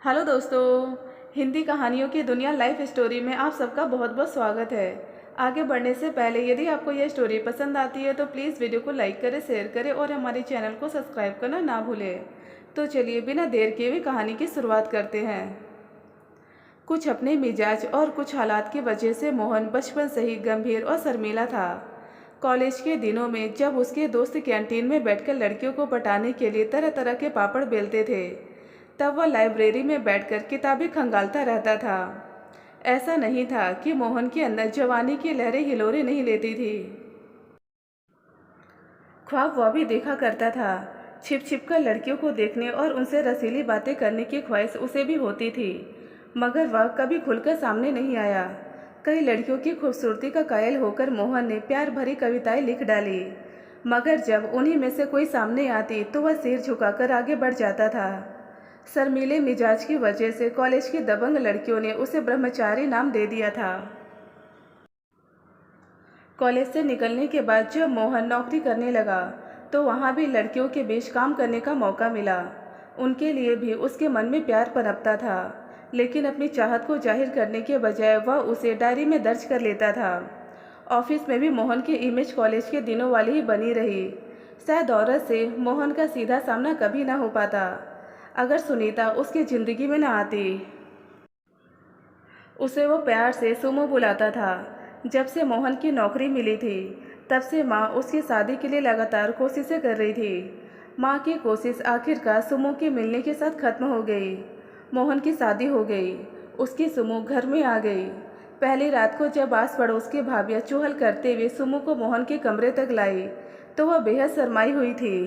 Hello दोस्तों। हिंदी कहानियों की दुनिया लाइफ स्टोरी में आप सबका बहुत बहुत स्वागत है। आगे बढ़ने से पहले यदि आपको यह स्टोरी पसंद आती है तो प्लीज़ वीडियो को लाइक करें, शेयर करें और हमारे चैनल को सब्सक्राइब करना ना भूलें। तो चलिए बिना देर किए हुए कहानी की शुरुआत करते हैं। कुछ अपने मिजाज और कुछ हालात की वजह से मोहन बचपन से ही गंभीर और शर्मीला था। कॉलेज के दिनों में जब उसके दोस्त कैंटीन में बैठकर लड़कियों को पटाने के लिए तरह तरह के पापड़ बेलते थे, तब वह लाइब्रेरी में बैठकर किताबें खंगालता रहता था। ऐसा नहीं था कि मोहन के अंदर जवानी की लहरें हिलोरे नहीं लेती थी। ख्वाब वह भी देखा करता था। छिप छिप कर लड़कियों को देखने और उनसे रसीली बातें करने की ख्वाहिश उसे भी होती थी, मगर वह कभी खुलकर सामने नहीं आया। कई लड़कियों की खूबसूरती का कायल होकर मोहन ने प्यार भरी कविताएं लिख डाली, मगर जब उन्हीं में से कोई सामने आती तो वह सिर झुकाकर आगे बढ़ जाता था। शर्मीले मिजाज की वजह से कॉलेज की दबंग लड़कियों ने उसे ब्रह्मचारी नाम दे दिया था। कॉलेज से निकलने के बाद जब मोहन नौकरी करने लगा तो वहाँ भी लड़कियों के बीच काम करने का मौका मिला। उनके लिए भी उसके मन में प्यार पनपता था, लेकिन अपनी चाहत को जाहिर करने के बजाय वह उसे डायरी में दर्ज कर लेता था। ऑफिस में भी मोहन की इमेज कॉलेज के दिनों वाली ही बनी रही। शायद औरत से मोहन का सीधा सामना कभी ना हो पाता अगर सुनीता उसकी ज़िंदगी में न आती। उसे वो प्यार से सुमो बुलाता था। जब से मोहन की नौकरी मिली थी तब से माँ उसकी शादी के लिए लगातार कोशिशें कर रही थी। माँ की कोशिश आखिरकार सुमो के मिलने के साथ खत्म हो गई। मोहन की शादी हो गई, उसकी सुमो घर में आ गई। पहली रात को जब आस पड़ोस की भाभियाँ चुहल करते हुए सुमो को मोहन के कमरे तक लाई तो वह बेहद शर्माई हुई थी।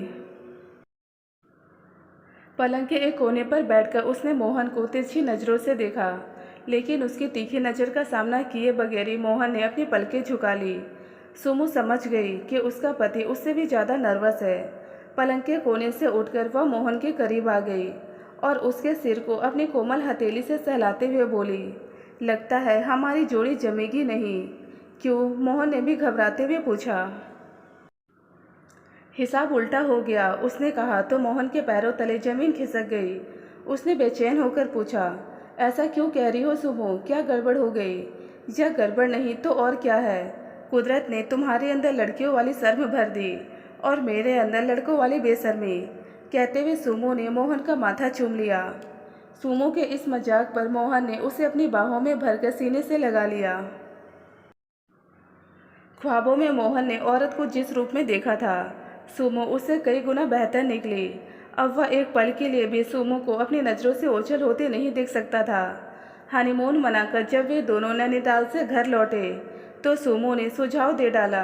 पलंग के एक कोने पर बैठकर उसने मोहन को तिरछी नज़रों से देखा, लेकिन उसकी तीखी नज़र का सामना किए बगैर ही मोहन ने अपनी पलकें झुका ली। सुमो समझ गई कि उसका पति उससे भी ज़्यादा नर्वस है। पलंग के कोने से उठकर वह मोहन के करीब आ गई और उसके सिर को अपनी कोमल हथेली से सहलाते हुए बोली, लगता है हमारी जोड़ी जमेगी नहीं। क्यों? मोहन ने भी घबराते हुए पूछा। हिसाब उल्टा हो गया, उसने कहा तो मोहन के पैरों तले जमीन खिसक गई। उसने बेचैन होकर पूछा, ऐसा क्यों कह रही हो सुमो? क्या गड़बड़ हो गई? यह गड़बड़ नहीं तो और क्या है? कुदरत ने तुम्हारे अंदर लड़कियों वाली शर्म भर दी और मेरे अंदर लड़कों वाली बेशर्मी। कहते हुए सुमो ने मोहन का माथा चूम लिया। सुमो के इस मजाक पर मोहन ने उसे अपनी बाहों में भरकर सीने से लगा लिया। ख्वाबों में मोहन ने औरत को जिस रूप में देखा था, सुमो उससे कई गुना बेहतर निकली। अब वह एक पल के लिए भी सुमो को अपनी नज़रों से ओझल होते नहीं देख सकता था। हनीमून मनाकर जब वे दोनों नैनीताल से घर लौटे तो सुमो ने सुझाव दे डाला,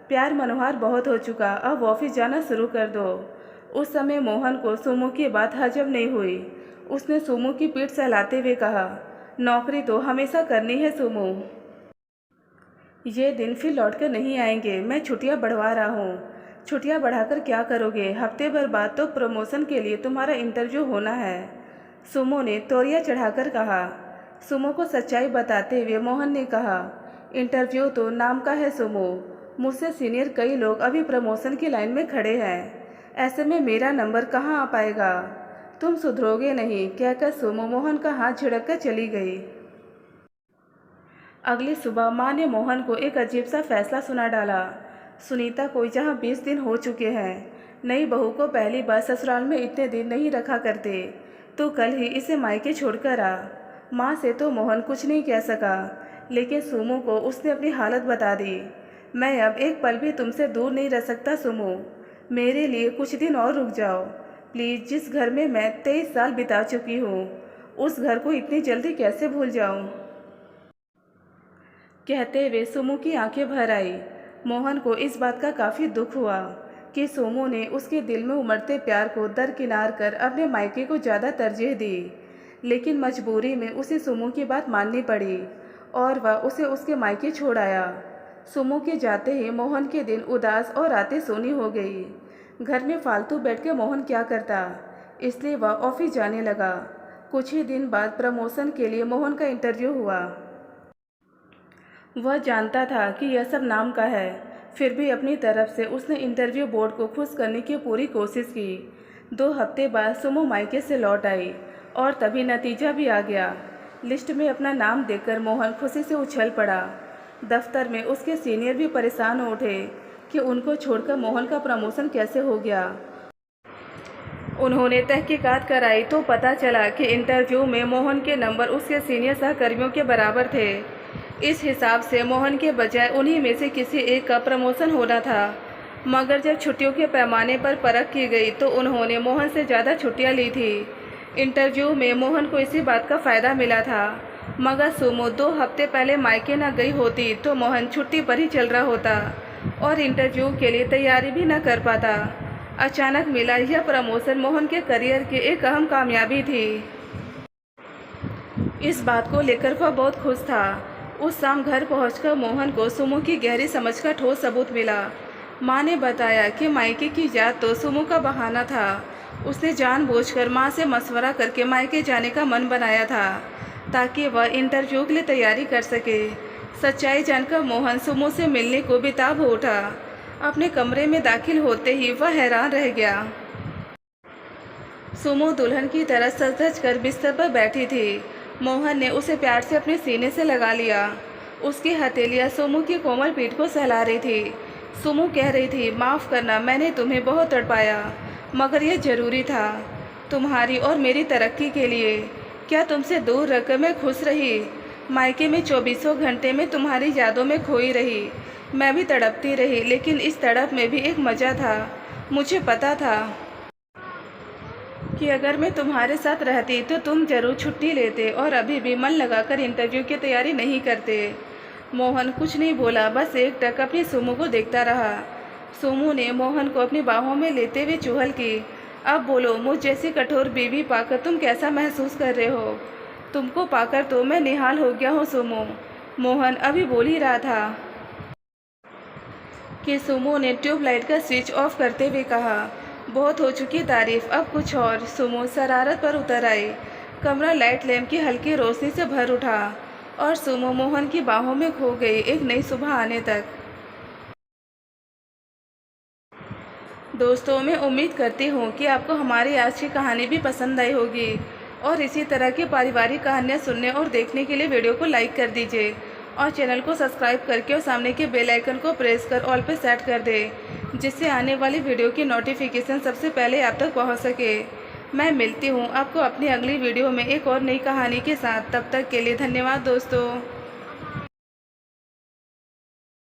प्यार मनोहार बहुत हो चुका, अब ऑफिस जाना शुरू कर दो। उस समय मोहन को सुमो की बात हजम नहीं हुई। उसने सुमो की पीठ सहलाते हुए कहा, नौकरी तो हमेशा करनी है सुमो। ये दिन फिर लौटकर नहीं आएंगे। मैं छुट्टियां बढ़वा रहा हूँ। छुट्टियां बढ़ाकर क्या करोगे? हफ्ते भर बाद तो प्रमोशन के लिए तुम्हारा इंटरव्यू होना है, सुमो ने तौलिया चढ़ाकर कहा। सुमो को सच्चाई बताते हुए मोहन ने कहा, इंटरव्यू तो नाम का है सुमो। मुझसे सीनियर कई लोग अभी प्रमोशन की लाइन में खड़े हैं, ऐसे में मेरा नंबर कहाँ आ पाएगा? तुम सुधरोगे नहीं, कहकर सुमो मोहन का हाथ झिड़क कर चली गई। अगली सुबह माँ ने मोहन को एक अजीब सा फैसला सुना डाला। सुनीता को जहाँ 20 दिन हो चुके हैं, नई बहू को पहली बार ससुराल में इतने दिन नहीं रखा करते, तो कल ही इसे मायके छोड़कर आ। माँ से तो मोहन कुछ नहीं कह सका, लेकिन सुमो को उसने अपनी हालत बता दी। मैं अब एक पल भी तुमसे दूर नहीं रह सकता सुमो, मेरे लिए कुछ दिन और रुक जाओ प्लीज़। जिस घर में मैं 23 साल बिता चुकी हूँ, उस घर को इतनी जल्दी कैसे भूल जाऊँ? कहते हुए सुमो की आंखें भर आई। मोहन को इस बात का काफ़ी दुख हुआ कि सुमो ने उसके दिल में उमड़ते प्यार को दरकिनार कर अपने मायके को ज़्यादा तरजीह दी, लेकिन मजबूरी में उसे सुमो की बात माननी पड़ी और वह उसे उसके मायके छोड़ आया। सुमो के जाते ही मोहन के दिन उदास और रातें सोनी हो गई। घर में फालतू बैठ के मोहन क्या करता, इसलिए वह ऑफिस जाने लगा। कुछ ही दिन बाद प्रमोशन के लिए मोहन का इंटरव्यू हुआ। वह जानता था कि यह सब नाम का है, फिर भी अपनी तरफ से उसने इंटरव्यू बोर्ड को खुश करने की पूरी कोशिश की। 2 हफ्ते बाद सुमो मायके से लौट आई और तभी नतीजा भी आ गया। लिस्ट में अपना नाम देखकर मोहन खुशी से उछल पड़ा। दफ्तर में उसके सीनियर भी परेशान हो उठे कि उनको छोड़कर मोहन का प्रमोशन कैसे हो गया। उन्होंने तहकीकात कराई तो पता चला कि इंटरव्यू में मोहन के नंबर उसके सीनियर सहकर्मियों के बराबर थे। इस हिसाब से मोहन के बजाय उन्हीं में से किसी एक का प्रमोशन होना था। मगर जब छुट्टियों के पैमाने पर परख की गई तो उन्होंने मोहन से ज़्यादा छुट्टियां ली थी। इंटरव्यू में मोहन को इसी बात का फ़ायदा मिला था। मगर सुमो 2 हफ्ते पहले मायके न गई होती तो मोहन छुट्टी पर ही चल रहा होता और इंटरव्यू के लिए तैयारी भी न कर पाता। अचानक मिला यह प्रमोशन मोहन के करियर की एक अहम कामयाबी थी। इस बात को लेकर वह बहुत खुश था। उस शाम घर पहुंचकर मोहन को सुमो की गहरी समझ का ठोस सबूत मिला। माँ ने बताया कि मायके की याद तो सुमो का बहाना था। उसने जानबूझकर माँ से मशवरा करके मायके जाने का मन बनाया था ताकि वह इंटरव्यू के लिए तैयारी कर सके। सच्चाई जानकर मोहन सुमो से मिलने को बेताब हो उठा। अपने कमरे में दाखिल होते ही वह हैरान रह गया। सुमो दुल्हन की तरह सज धज कर बिस्तर पर बैठी थी। मोहन ने उसे प्यार से अपने सीने से लगा लिया। उसकी हथेलियां सुमो की कोमल पीठ को सहला रही थी। सुमो कह रही थी, माफ़ करना, मैंने तुम्हें बहुत तड़पाया, मगर यह ज़रूरी था, तुम्हारी और मेरी तरक्की के लिए। क्या तुमसे दूर रहकर मैं खुश रही? मायके में 24 घंटे में तुम्हारी यादों में खोई रही। मैं भी तड़पती रही, लेकिन इस तड़प में भी एक मज़ा था। मुझे पता था कि अगर मैं तुम्हारे साथ रहती तो तुम जरूर छुट्टी लेते और अभी भी मन लगाकर इंटरव्यू की तैयारी नहीं करते। मोहन कुछ नहीं बोला, बस एकटक अपनी सुमो को देखता रहा। सुमो ने मोहन को अपनी बाहों में लेते हुए चुहल की। अब बोलो, मुझ जैसी कठोर बीवी पाकर तुम कैसा महसूस कर रहे हो? तुमको पाकर तो मैं निहाल हो गया हूँ सुमो। मोहन अभी बोल ही रहा था कि सुमो ने ट्यूबलाइट का स्विच ऑफ करते हुए कहा, बहुत हो चुकी तारीफ, अब कुछ और। सुमो शरारत पर उतर आई। कमरा लाइट लैंप की हल्की रोशनी से भर उठा और सुमो मोहन की बाहों में खो गई एक नई सुबह आने तक। दोस्तों, मैं उम्मीद करती हूँ कि आपको हमारी आज की कहानी भी पसंद आई होगी और इसी तरह की पारिवारिक कहानियाँ सुनने और देखने के लिए वीडियो को लाइक कर दीजिए और चैनल को सब्सक्राइब करके और सामने के बेल आइकन को प्रेस कर ऑल पे सेट कर दें, जिससे आने वाली वीडियो की नोटिफिकेशन सबसे पहले आप तक पहुंच सके। मैं मिलती हूं आपको अपनी अगली वीडियो में एक और नई कहानी के साथ। तब तक के लिए धन्यवाद दोस्तों।